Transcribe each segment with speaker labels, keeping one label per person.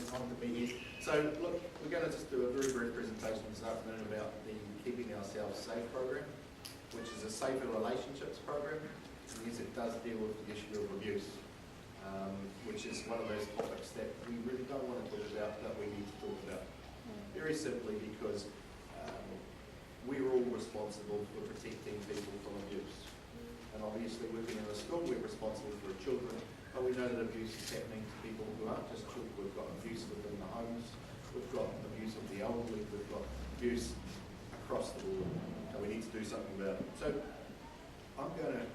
Speaker 1: time to be here. So, look, we're going to just do a very brief presentation this afternoon about the Keeping Ourselves Safe program, which is a safer relationships program. And yes, it does deal with the issue of abuse, which is one of those topics that we really don't want to talk about, but we need to talk about. Very simply because we're all responsible for protecting people from abuse. And obviously working in a school, we're responsible for children, but we know that abuse is happening to people who aren't just children. We've got abuse within the homes, we've got abuse of the elderly, we've got abuse across the board, and we need to do something about it. So I'm going to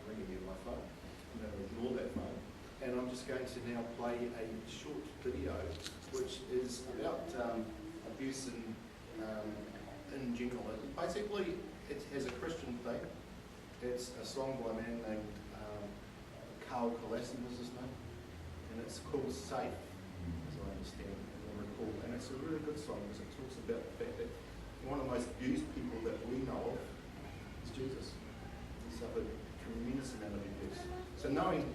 Speaker 1: ring you my phone. I'm going to ignore that phone, and I'm just going to now play a short video, which is about abuse in general. Basically, it has a Christian theme. It's a song by a man named Carl Colasin was his name, and it's called Safe, as I understand and recall. And it's a really good song because it talks about the fact that one of the most abused people that we know of is Jesus. He suffered a tremendous amount of abuse. So knowing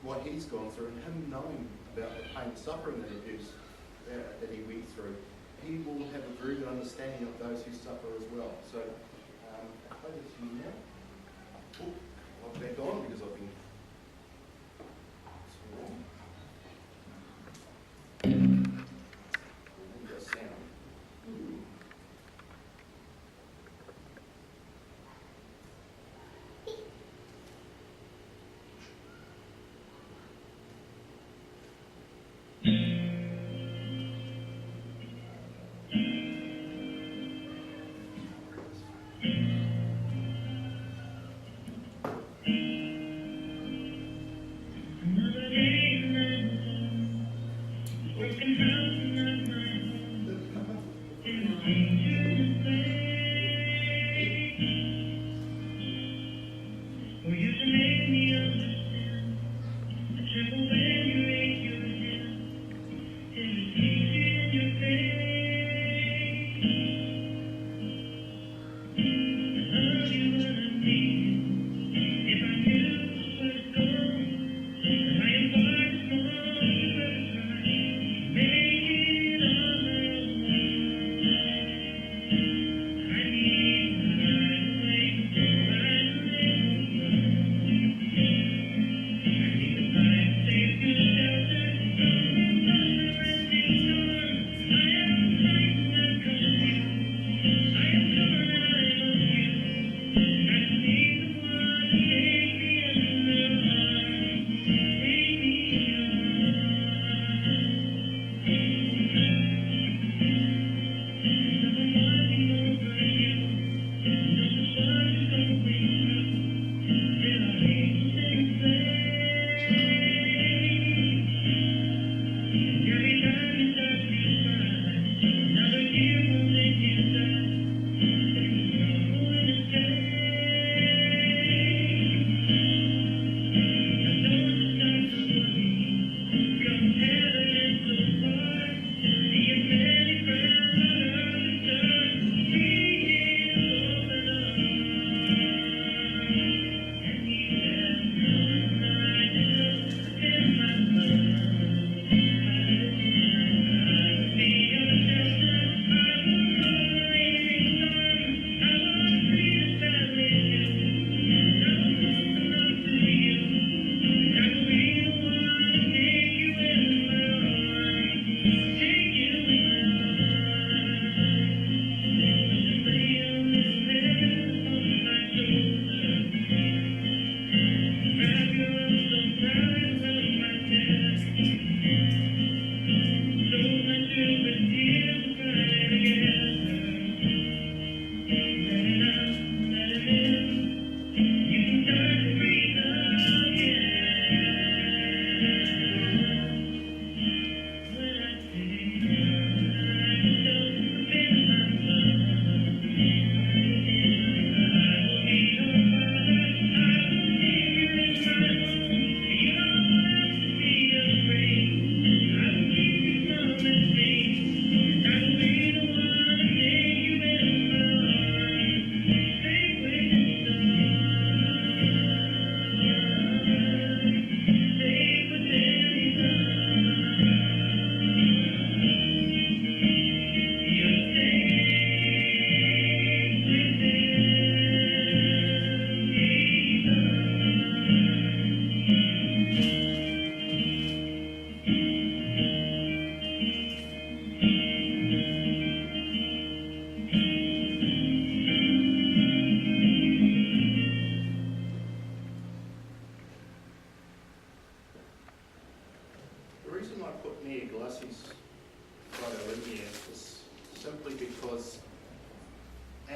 Speaker 1: what he's gone through and him knowing about the pain, suffering and abuse that he went through, he will have a very good understanding of those who suffer as well. So I'll play this to you now. Oh, I'm back on because I've been wrong. Sound.
Speaker 2: I am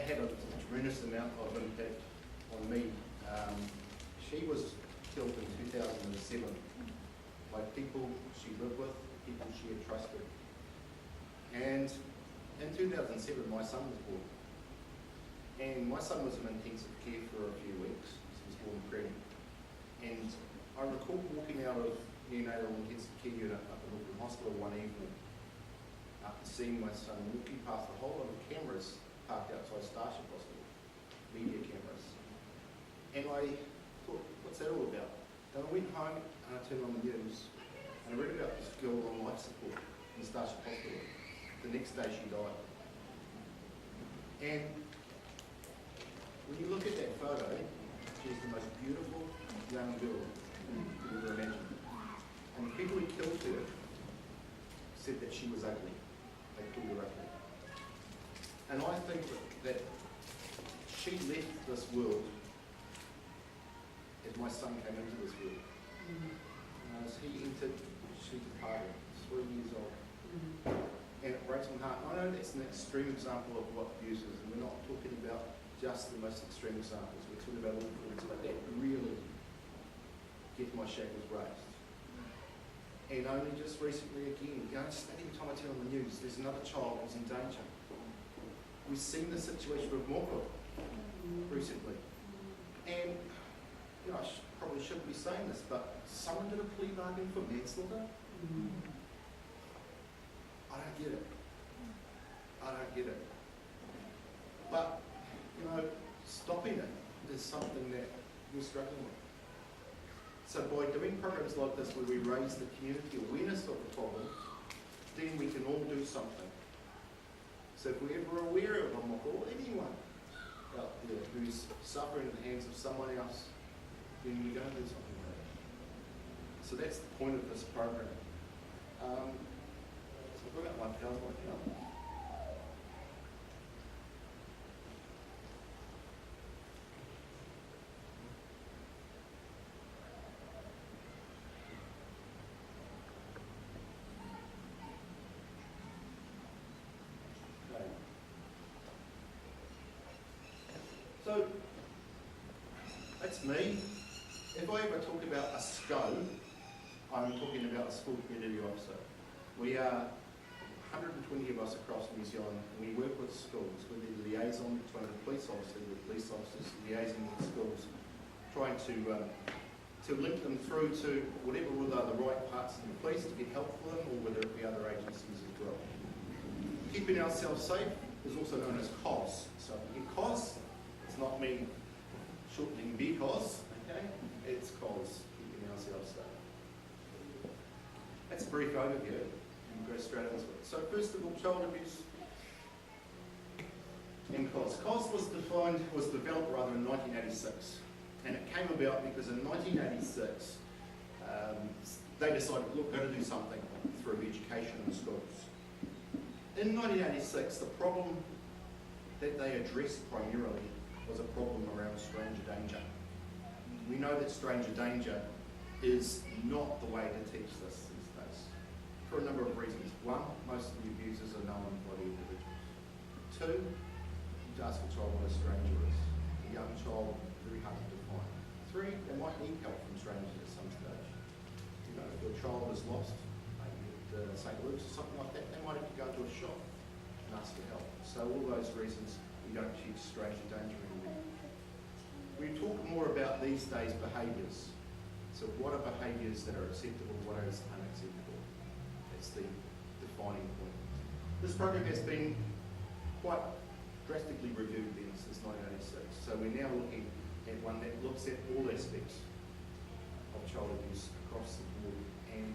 Speaker 1: that had a tremendous amount of impact on me. She was killed in 2007 by people she lived with, people she had trusted. And in 2007, my son was born. And my son was in intensive care for a few weeks. He was born pregnant. And I recall walking out of neonatal intensive care unit up in Auckland Hospital one evening after seeing my son walking past a whole lot of cameras parked outside Starship Hospital, media cameras. And I thought, what's that all about? And I went home and I turned on the news and I read about this girl on life support in Starship Hospital. The next day she died. And when you look at that photo, she's the most beautiful young girl you could ever imagine. And the people who killed her said that she was ugly. They called her ugly. And I think that she left this world as my son came into this world. As he entered, she departed, 3 years old. And it breaks my heart. I know that's an extreme example of what abuse is, and we're not talking about just the most extreme examples. We're talking about all forms, but that really gets my shackles raised. And only just recently again, just every time I turn on the news, there's another child who's in danger. We've seen the situation with Moko recently. And, you know, I probably shouldn't be saying this, but someone did a plea bargain for manslaughter. I don't get it. I don't get it. But, you know, stopping it is something that we're struggling with. So by doing programs like this where we raise the community awareness of the problem, then we can all do something. So if we're ever aware of them or anyone out there who's suffering at the hands of someone else, then we're going to do something about it. So that's the point of this program. So I've got my PowerPoint now. So, that's me. If I ever talk about a SCO, I'm talking about a school community officer. We are 120 of us across New Zealand, and we work with schools. We're the liaison between the police officers liaising with schools, trying to link them through to whatever are the right parts of the police to get help for them, or whether it be other agencies as well. Keeping ourselves safe is also known as COS. So in COS, it's not me shortening because, okay? It's COS, keeping ourselves safe. That's a brief overview, and we'll go straight into it. So first of all, child abuse and COS. COS was developed rather in 1986, and it came about because in 1986, they decided, look, we're going to do something through education in schools. In 1986, the problem that they addressed primarily was a problem around stranger danger. We know that stranger danger is not the way to teach this these days, for a number of reasons. One, most of the abusers are known by the individuals. Two, you ask a child what a stranger is. A young child, very hard to define. Three, they might need help from strangers at some stage. You know, if your child is lost, maybe at St. Luke's or something like that, they might have to go to a shop and ask for help. So all those reasons, we don't teach stranger danger anymore. We talk more about these days behaviours. So what are behaviours that are acceptable, what is unacceptable? That's the defining point. This program has been quite drastically reviewed then since 1986. So we're now looking at one that looks at all aspects of child abuse across the board, and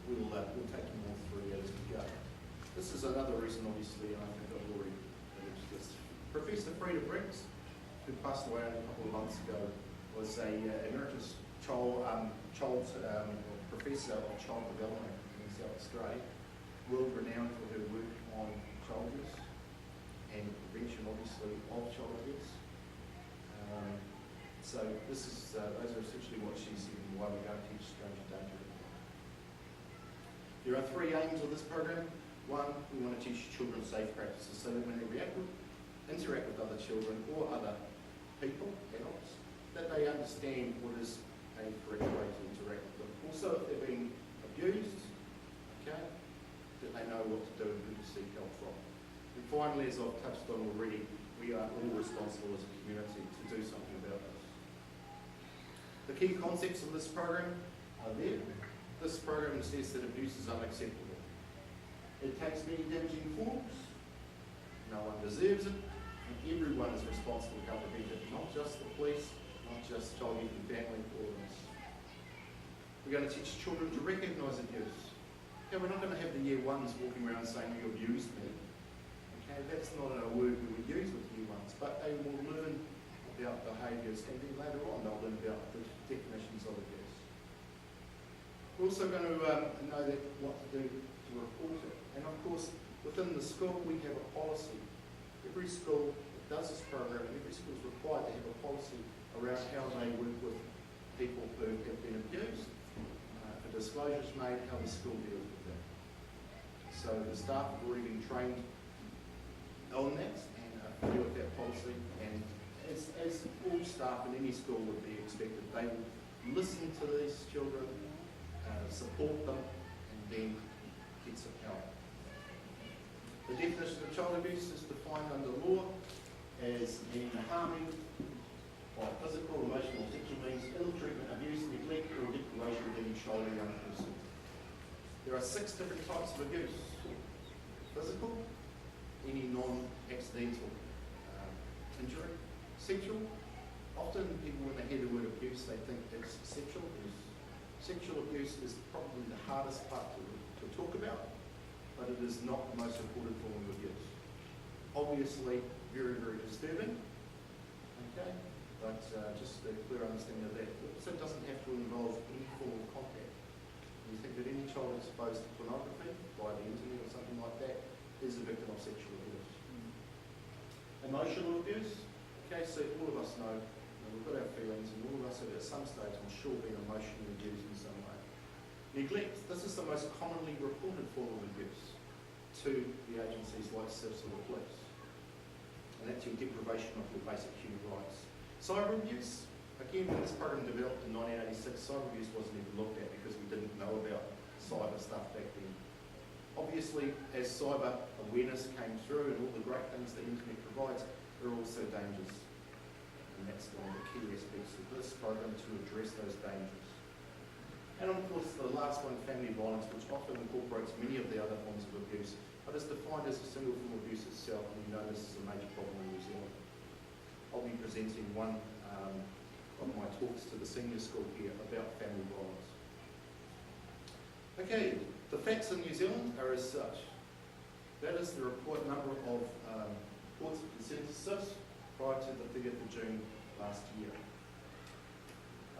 Speaker 1: we'll take you more through that as we go. This is another reason, obviously, and I think I've already mentioned this. Professor Frida Briggs, who passed away a couple of months ago, was a emeritus professor of child development in South Australia, world renowned for her work on child abuse and prevention, obviously, of child abuse. So this is those are essentially what she said and why we don't teach stranger danger. There are three aims of this program. One, we want to teach children safe practices so that when they interact with other children or other people, adults, that they understand what is a correct way to interact with them. Also, if they're being abused, okay, that they know what to do and who to seek help from. And finally, as I've touched on already, we are all responsible as a community to do something about this. The key concepts of this program are there. This program says that abuse is unacceptable. It takes many damaging forms. No one deserves it, and everyone is responsible to help prevent it, not just the police, not just child youth and family, all of us. We're going to teach children to recognise abuse. Okay, we're not going to have the year ones walking around saying, you abused me. Okay, that's not a word we would use with year ones, but they will learn about behaviours, and then later on they'll learn about the definitions of abuse. We're also going to know that what to do to report it. And of course, within the school we have a policy. Every school that does this program, and every school is required to have a policy around how they work with people who have been abused. If a disclosure is made, how the school deals with that. So the staff have already been trained on that and familiar with that policy. And as all staff in any school would be expected, they will listen to these children, support them, and then get some help. The definition of child abuse is defined under law as being the harming of physical, emotional, sexual means, ill treatment, abuse, neglect, or deprivation of any child or young person. There are 6 different types of abuse. Physical, any non-accidental injury. Sexual, often people when they hear the word abuse they think it's sexual abuse. Sexual abuse is probably the hardest part to talk about, but it is not the most important form of abuse. Obviously, very, very disturbing, okay, but just a clear understanding of that. So it doesn't have to involve any form of contact. You think that any child exposed to pornography via the internet or something like that is a victim of sexual abuse. Emotional abuse, okay, so all of us know, we've got our feelings, and all of us have at some stage, I'm sure, been emotionally abused in some way. Neglect, this is the most commonly reported form of abuse to the agencies like CIFS or the police. And that's your deprivation of your basic human rights. Cyber abuse, again, when this program developed in 1986, cyber abuse wasn't even looked at because we didn't know about cyber stuff back then. Obviously, as cyber awareness came through and all the great things the internet provides, there are also dangers. And that's one of the key aspects of this program to address those dangers. And of course, the last one, family violence, which often incorporates many of the other forms of abuse, but is defined as a single form of abuse itself, and we know this is a major problem in New Zealand. I'll be presenting one of my talks to the senior school here about family violence. Okay, the facts in New Zealand are as such. That is the report number of reports of consent to CIFS prior to the 30th of June last year.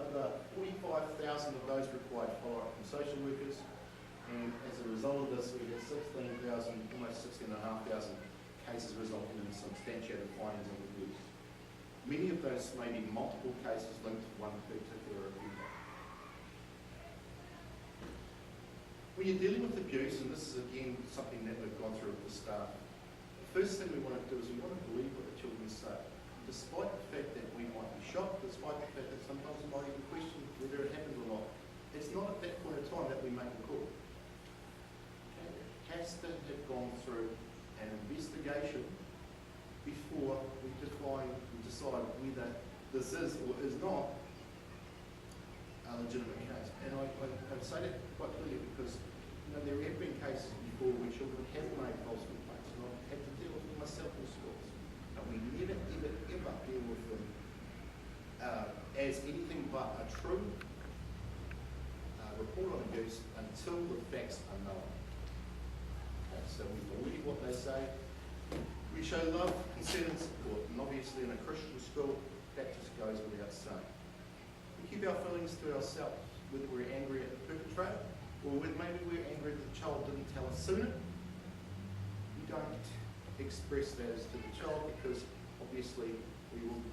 Speaker 1: Over 45,000 of those required follow-up from social workers, and as a result of this, we had 16,000, almost 16,500 cases resulting in substantiated findings of abuse. Many of those may be multiple cases linked to one particular offender. When you're dealing with abuse, and this is again something that we've gone through with the staff, the first thing we want to do is we want to believe what the children say. Despite the fact that we might be shocked, despite the fact that sometimes we might even question whether it happened or not, it's not at that point in time that we make a call. Okay? It has to have gone through an investigation before we decide whether this is or is not a legitimate case. And I say that quite clearly because there have been cases before where children have made false complaints, and I've had to deal with them myself in schools. And we never, ever, ever deal with them as anything but a true report on abuse until the facts are known. Okay, so we believe what they say. We show love, concern and support, and obviously in a Christian school, that just goes without saying. We keep our feelings to ourselves, whether we're angry at the perpetrator, or whether maybe we're angry that the child didn't tell us sooner. We don't express that as to the child because obviously they will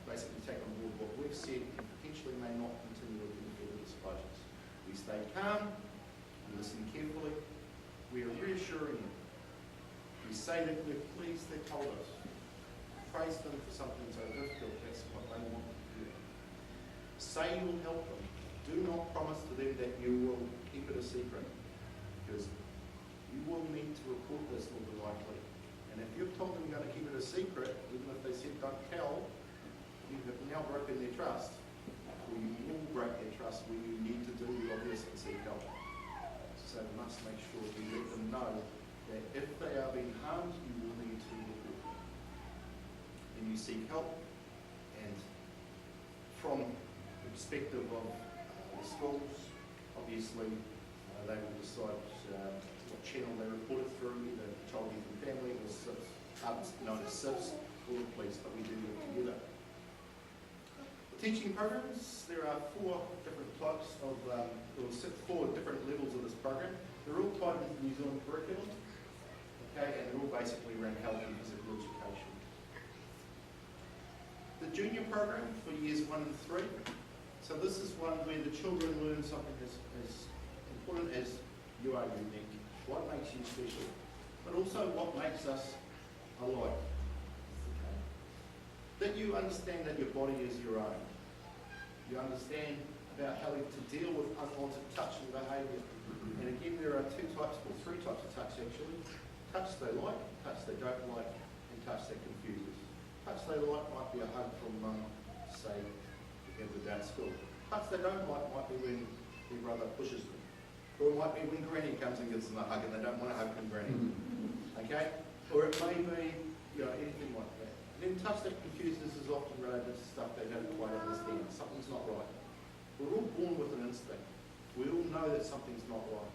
Speaker 1: basically take on board what we've said and potentially may not continue with any further disclosures. We stay calm, we listen carefully, we are reassuring them. We say that we're pleased they told us. Praise them for something so difficult, that's what they want to hear. Say you'll help them. Do not promise to them that you will keep it a secret, because you will need to report this more than likely. And if you've told them you're going to keep it a secret, even if they said don't tell, you have now broken their trust. Or you will break their trust when you need to do the obvious and seek help. So we must make sure we let them know that if they are being harmed, you will need to report them. Then you seek help, and from the perspective of the schools, obviously they will decide what channel they report it through, either Child Youth and Family or SIVs, known as SIVs, or the police, but we do work together. Teaching programs, there are 4 different types of, or 4 different levels of this program. They're all tied into the New Zealand curriculum, okay, and they're all basically around health and physical education. The junior program for years 1 and 3, so this is one where the children learn something as important as you are unique, what makes you special, but also what makes us alike. That you understand that your body is your own. You understand about how to deal with unwanted touch and behaviour. And again, there are 3 types of touch actually. Touch they like, touch they don't like, and touch that confuses. Touch they like might be a hug from mum, say, the other day at school. Touch they don't like might be when their brother pushes them. Or it might be when granny comes and gives them a hug and they don't want to hug from granny. Okay? Or it may be, anything like that. Then touch that confuses is often related to stuff they don't quite understand. Something's not right. We're all born with an instinct. We all know that something's not right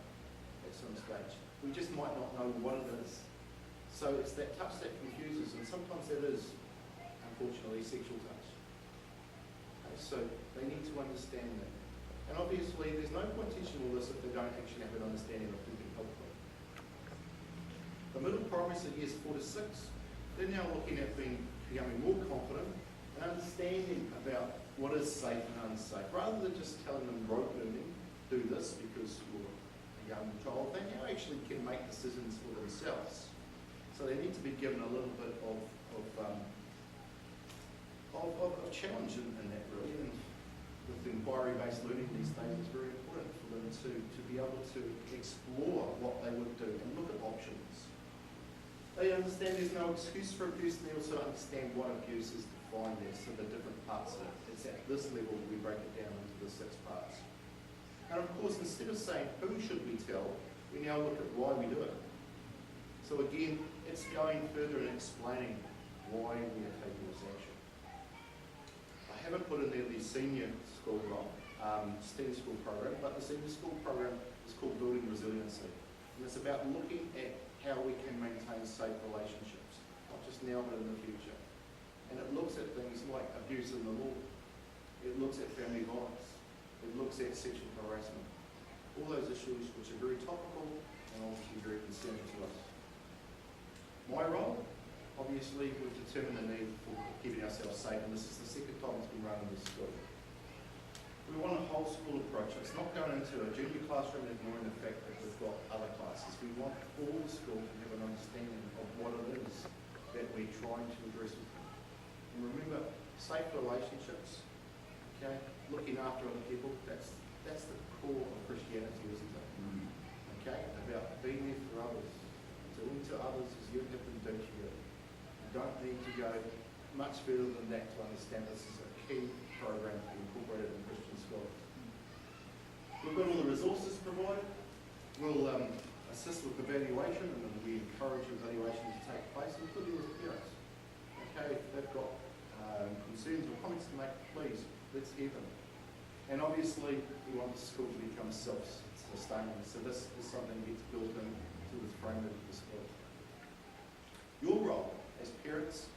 Speaker 1: at some stage. We just might not know what it is. So it's that touch that confuses, and sometimes that is, unfortunately, sexual touch. Okay, so they need to understand that. And obviously, there's no point teaching all this if they don't actually have an understanding of who can help them. The middle primary, so years 4 to 6, they're now looking at becoming more confident and understanding about what is safe and unsafe. Rather than just telling them rote learning, do this because you're a young child, they now actually can make decisions for themselves. So they need to be given a little bit of challenge in that really. And with inquiry-based learning these days, it's very important for them to be able to explore what they would do and look at options. They understand there's no excuse for abuse, and they also understand what abuse is defined as, so the different parts of it. It's at this level we break it down into the 6 parts. And of course, instead of saying who should we tell, we now look at why we do it. So again, it's going further and explaining why we are taking this action. I haven't put in there the senior school STEM school program, but the senior school program is called Building Resiliency. And it's about looking at how we can maintain safe relationships, not just now but in the future. And it looks at things like abuse in the law. It looks at family violence. It looks at sexual harassment. All those issues which are very topical and obviously very concerning to us. My role, obviously, we've determined the need for keeping ourselves safe, and this is the 2nd time it's been run in this school. We want a whole school approach. It's not going into a junior classroom and ignoring the fact that we've got other classes. We want all the school to have an understanding of what it is that we're trying to address with them. And remember, safe relationships, okay, looking after other people, that's the core of Christianity, isn't it? Okay, about being there for others. Doing to others as you have them do to you. You don't need to go much further than that to understand this is a key program to be incorporated in Christian school. We've got all the resources provided. We'll assist with evaluation, and we encourage evaluation to take place, including with parents. Okay, if they've got concerns or comments to make, please, let's hear them. And obviously, we want the school to become self-sustaining, so this is something that gets built into the framework of the school. Your role as parents,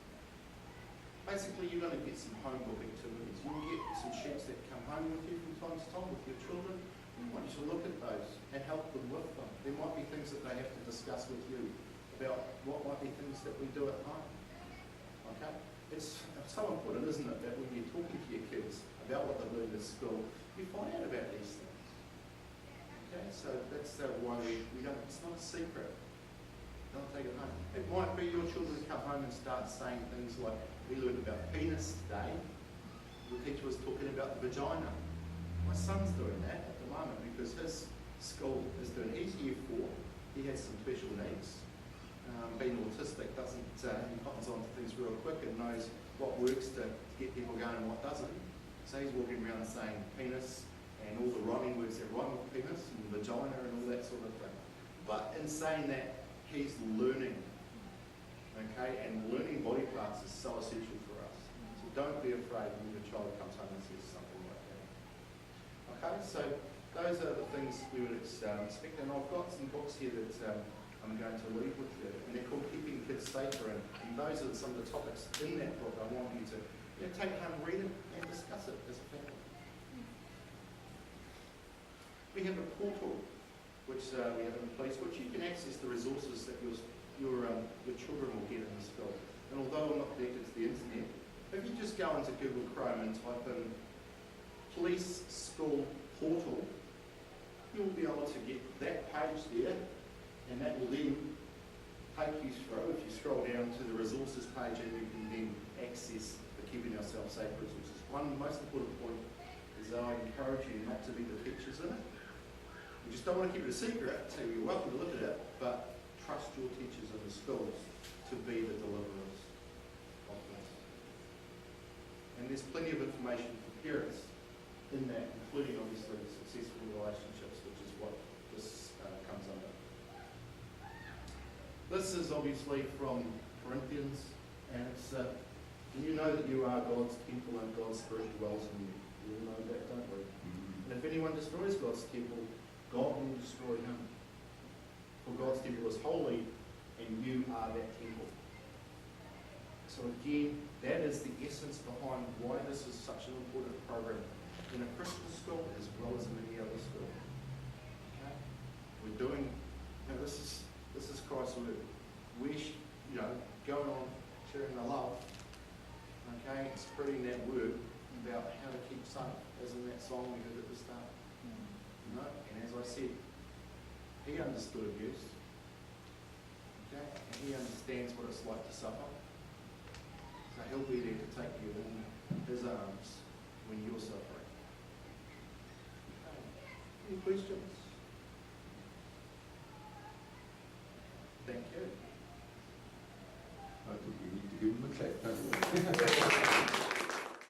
Speaker 1: basically you're going to get some homework activities. You'll get some sheets that come home with you from time to time with your children. We want you to look at those and help them with them. There might be things that they have to discuss with you about what might be things that we do at home. Okay? It's so important, isn't it, that when you're talking to your kids about what they learn at school, you find out about these things. Okay, so that's why we don't, it's not a secret. Don't take it home. It might be your children come home and start saying things like, we learned about penis today. The teacher was talking about the vagina. My son's doing that at the moment because his school is doing, he's year 4, he has some special needs. Being autistic doesn't, he cottons on to things real quick and knows what works to get people going and what doesn't. So he's walking around saying penis and all the rhyming words that rhyme with penis and vagina and all that sort of thing. But in saying that, he's learning, okay? And learning body parts is so essential for us. So don't be afraid when your child comes home and says something like that. Okay, so those are the things we would expect. And I've got some books here that I'm going to leave with you. And they're called Keeping Kids Safer. And those are some of the topics in that book I want you to take it home, read it, and discuss it as a family. We have a portal which we have in place, which you can access the resources that your children will get in the school. And although I'm not connected to the internet, if you just go into Google Chrome and type in Police School Portal, you'll be able to get that page there, and that will then take you through, if you scroll down to the resources page, and you can then access the Keeping Ourselves Safe resources. One most important point is that I encourage you not to be the teachers in it. We just don't want to keep it a secret, so you're welcome to look at it, but trust your teachers in the schools to be the deliverers of this. And there's plenty of information for parents in that, including obviously successful relationships, which is what this comes under. This is obviously from Corinthians, and it's, you know that you are God's temple and God's Spirit dwells in you. You all know that, don't we? And if anyone destroys God's temple, God will destroy him. For God's temple is holy, and you are that temple. So again, that is the essence behind why this is such an important program in a Christian school as well as in any other school. Okay? We're doing, this is Christ's word. We're, going on sharing the love, okay, and spreading that word about how to keep safe, as in that song we heard at the start. And as I said, he understood abuse, okay, and he understands what it's like to suffer. So he'll be there to take you in his arms when you're suffering. Okay. Any questions?